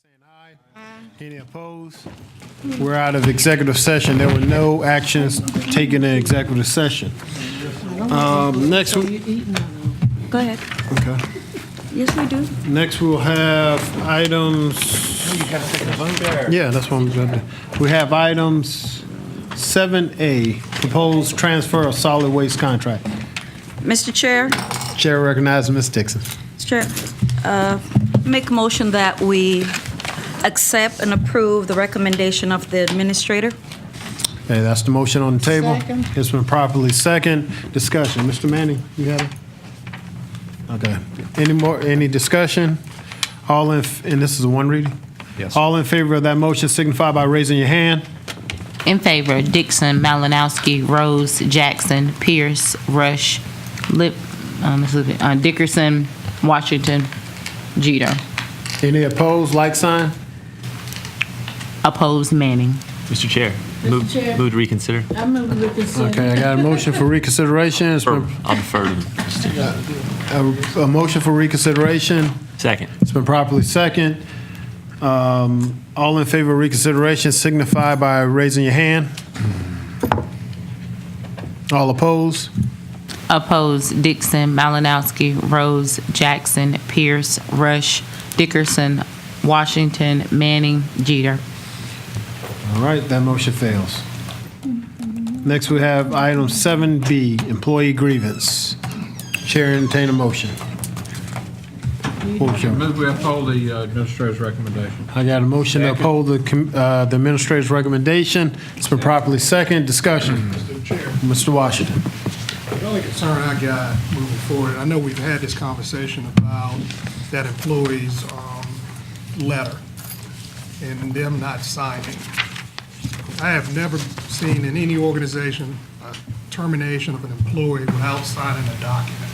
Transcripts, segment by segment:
saying aye. Any opposed? We're out of executive session. There were no actions taken in executive session. Next, Go ahead. okay. Yes, we do. Next, we'll have items. Yeah, that's what I'm going to do. We have items 7A, proposed transfer of solid waste contract. Mr. Chair, Chair recognizes Ms. Dixon. Mr. Chair, make a motion that we accept and approve the recommendation of the administrator. Okay, that's the motion on the table. Second. It's been properly second. Discussion. Mr. Manning, you have it? Okay. Any discussion? And this is a one reading? Yes. All in favor of that motion signify by raising your hand. In favor, Dixon, Malinowski, Rose, Jackson, Pierce, Rush, Dickerson, Washington, Jeter. Any opposed, like sign? Opposed, Manning. Mr. Chair, Chair. move to reconsider. I move to reconsider. Okay, I got a motion for reconsideration. It's been, I'll defer to Mr. a motion for reconsideration. Second. It's been properly second. All in favor of reconsideration signify by raising your hand. All opposed? Opposed, Dixon, Malinowski, Rose, Jackson, Pierce, Rush, Dickerson, Washington, Manning, Jeter. All right, that motion fails. Next, we have item 7B, employee grievance. Chair entertain a motion. Move we uphold the administrator's recommendation. I got a motion to uphold the administrator's recommendation. It's been properly second. Discussion. Mr. Chair, Mr. Washington. the only concern I got moving forward, I know we've had this conversation about that employee's letter and them not signing. I have never seen in any organization a termination of an employee without signing a document.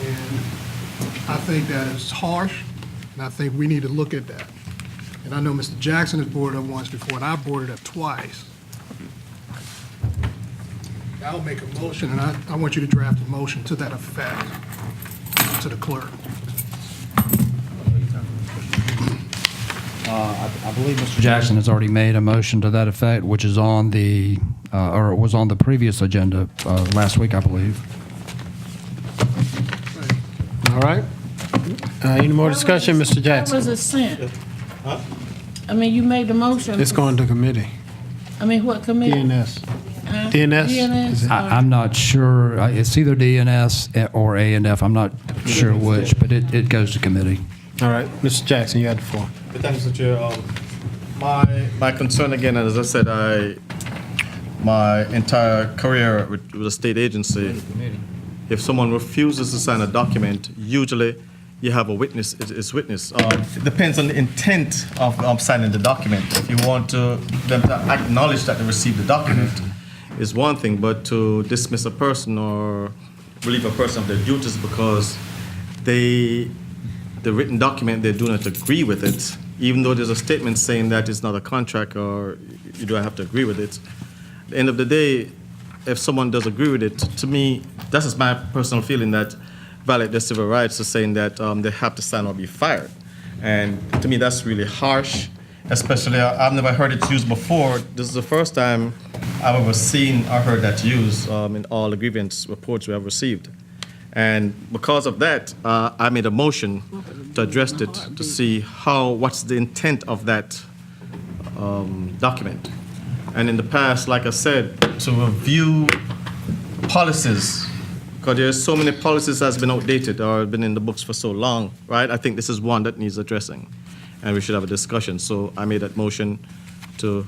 And I think that is harsh, and I think we need to look at that. And I know Mr. Jackson has brought it up once before, and I brought it up twice. I'll make a motion, and I want you to draft a motion to that effect to the clerk. I believe Mr. Jackson has already made a motion to that effect, which is on the, or it was on the previous agenda last week, I believe. All right. Any more discussion, Mr. That Jackson? was assent. I mean, you made the motion. It's going to committee. I mean, what committee? DNS. Huh? DNS? DNS? I'm not sure, it's either DNS or A&F, I'm not sure which, but it goes to committee. All right, Mr. Jackson, you had the floor. Thanks, Mr. Chair. My concern again, as I said, my entire career with a state agency, if someone refuses to sign a document, usually you have a witness, it's witness. It depends on the intent of signing the document. If you want them to acknowledge that they received the document is one thing, but to dismiss a person or relieve a person of their duties because the written document, they do not agree with it, even though there's a statement saying that it's not a contract or you don't have to agree with it. At the end of the day, if someone does agree with it, to me, that's just my personal feeling that violate their civil rights is saying that they have to sign or be fired. And to me, that's really harsh, especially I've never heard it used before. This is the first time I've ever seen or heard that used in all the grievance reports we have received. And because of that, I made a motion to address it to see what's the intent of that document. And in the past, like I said, to review policies, because there's so many policies that's been outdated or been in the books for so long, right? I think this is one that needs addressing, and we should have a discussion. So I made that motion to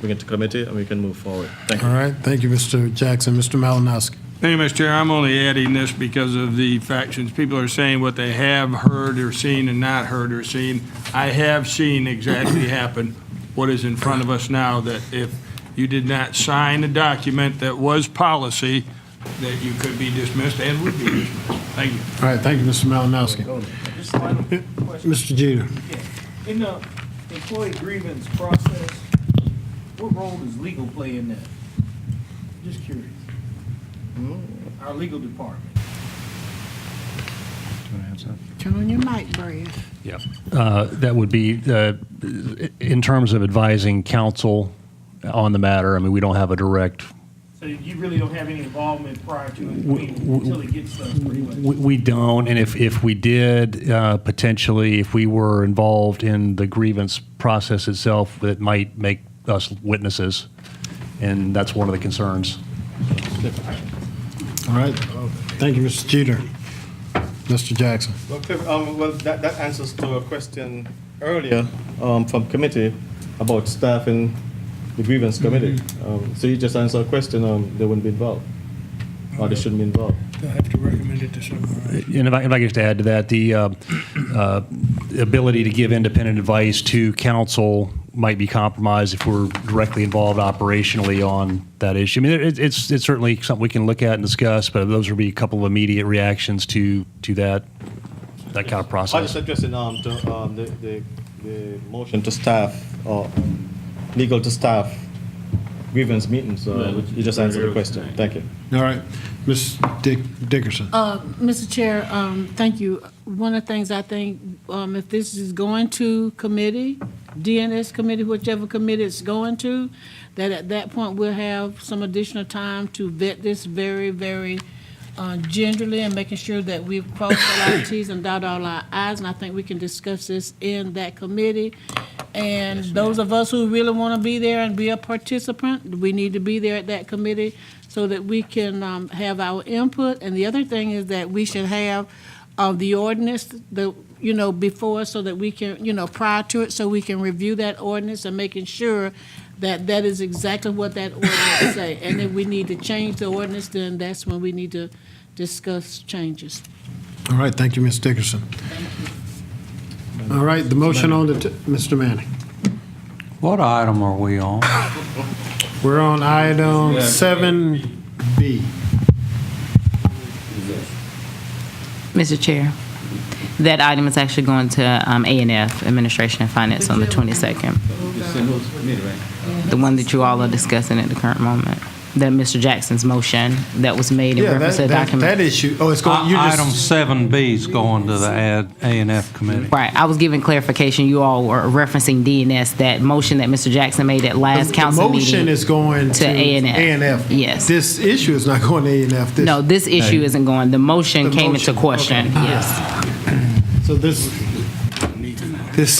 bring it to committee, and we can move forward. Thank you. All right, thank you, Mr. Jackson. Mr. Malinowski. Thank you, Mr. Chair. I'm only adding this because of the factions. People are saying what they have heard or seen and not heard or seen. I have seen exactly happen what is in front of us now, that if you did not sign a document that was policy, that you could be dismissed and would be dismissed. Thank you. All right, thank you, Mr. Malinowski. Mr. Jeter. In the employee grievance process, what role does legal play in that? Just curious. Our legal department. Turn on your mic, Brad. Yeah. That would be, in terms of advising council on the matter, I mean, we don't have a direct, So you really don't have any involvement prior to it, until it gets done, pretty much? we don't, and if we did, potentially, if we were involved in the grievance process itself, it might make us witnesses, and that's one of the concerns. All right. Thank you, Mr. Jeter. Mr. Jackson. Well, that answers to a question earlier from committee about staff in the grievance committee. So you just answered a question, they wouldn't be involved, or they shouldn't be involved. They'll have to recommend it to someone, right? And if I could just add to that, the ability to give independent advice to council might be compromised if we're directly involved operationally on that issue. I mean, it's certainly something we can look at and discuss, but those would be a couple of immediate reactions to that kind of I process. just addressing the motion to staff, or legal to staff grievance meetings. You just answered the question. Thank you. All right. Ms. Dickerson. Mr. Chair, thank you. One of the things I think, if this is going to committee, DNS committee, whichever committee it's going to, that at that point we'll have some additional time to vet this very, very gingerly and making sure that we've crossed all our T's and dotted all our I's, and I think we can discuss this in that committee. And those of us who really want to be there and be a participant, we need to be there at that committee so that we can have our input. And the other thing is that we should have the ordinance, before us so that we can, prior to it, so we can review that ordinance and making sure that that is exactly what that ordinance say. And if we need to change the ordinance, then that's when we need to discuss changes. All right. Thank you, Ms. Dickerson. All right. The motion on the, Mr. Manning. What item are we on? We're on item 7B. Mr. Chair, that item is actually going to A&F, Administration and Finance, on the 22nd. The one that you all are discussing at the current moment. That Mr. Jackson's motion that was made in reference to the document. That issue. Oh, it's going. Item 7B is going to the A&F committee. Right, I was giving clarification. You all were referencing DNS, that motion that Mr. Jackson made at last council meeting. The motion is going to A&F. Yes. This issue is not going to A&F. No, this issue isn't going. The motion came into question. Okay. Yes. So this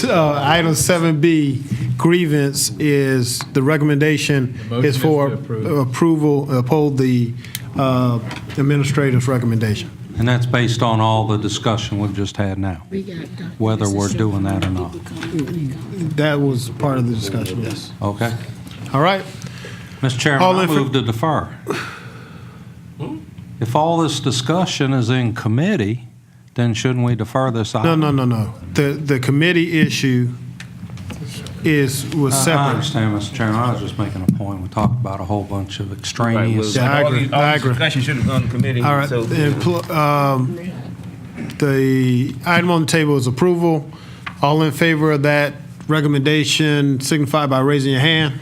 item 7B grievance is, the recommendation is for approval, uphold the administrator's recommendation. And that's based on all the discussion we've just had now, whether we're doing that or not. That was part of the discussion, yes. Okay. All right. Mr. Chairman, I move to defer. If all this discussion is in committee, then shouldn't we defer this item? No. The committee issue was separate. I understand, Mr. Chairman. I was just making a point. We talked about a whole bunch of extraneous. Yeah, I agree. I agree. Discussion should have gone to committee. All right. So- The item on the table is approval. All in favor of that recommendation signify by raising your hand.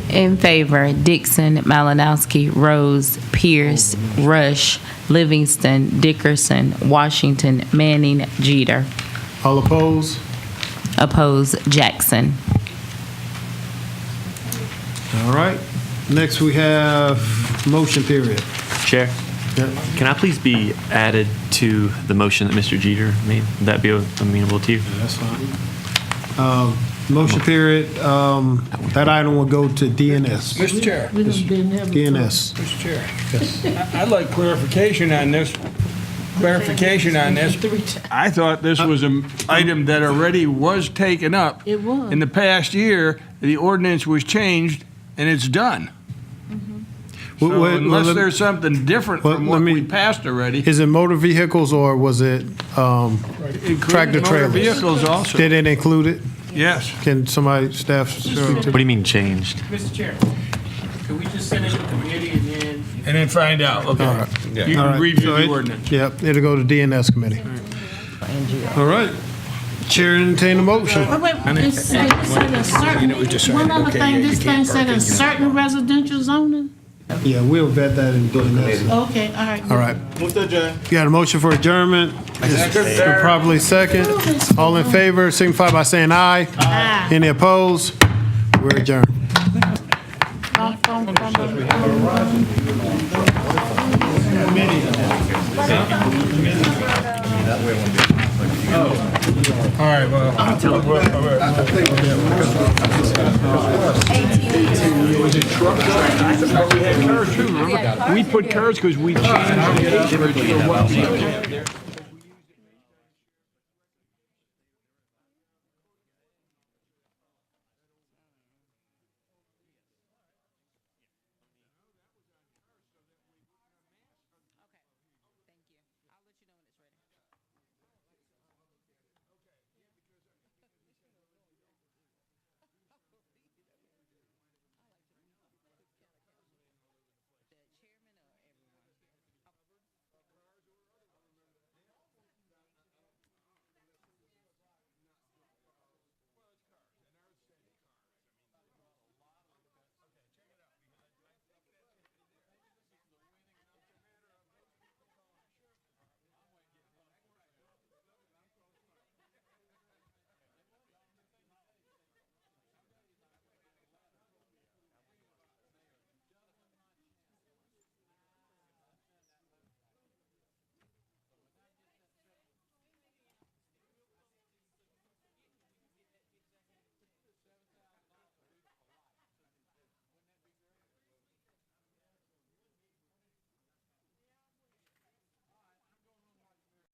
In favor, Dixon, Malinowski, Rose, Pierce, Rush, Livingston, Dickerson, Washington, Manning, Jeter. All opposed? Oppose, Jackson. All right. Next, we have motion period. Chair, Yeah. can I please be added to the motion that Mr. Jeter made? Would that be amenable to you? That's fine. Motion period, that item will go to DNS. Mr. Chair. We done been there before. DNS. Mr. Chair. I'd like clarification on this. I thought this was an item that already was taken up. It was. In the past year, the ordinance was changed, and it's done. So unless there's something different from what we passed already. Is it motor vehicles or was it tractor Motor trailers? vehicles also. Did it include it? Yes. Can somebody, staff, speak to What do you mean changed? Mr. Chair, could we just send it to the committee and then? And then find out, okay. All right. You All can right. review So the ordinance. Yep, it'll go to DNS committee. All right. Chair entertain a motion. Wait, it said a certain, one other thing, this thing said a certain residential zoning? Yeah, we'll vet that in DNS. Okay, all right. All right. Move to adjourn. You got a motion for adjournment? It's been properly second. All in favor, signify by saying aye. Aye. Any opposed? We're adjourned. All right, well. We put cars because we changed the acreage for what we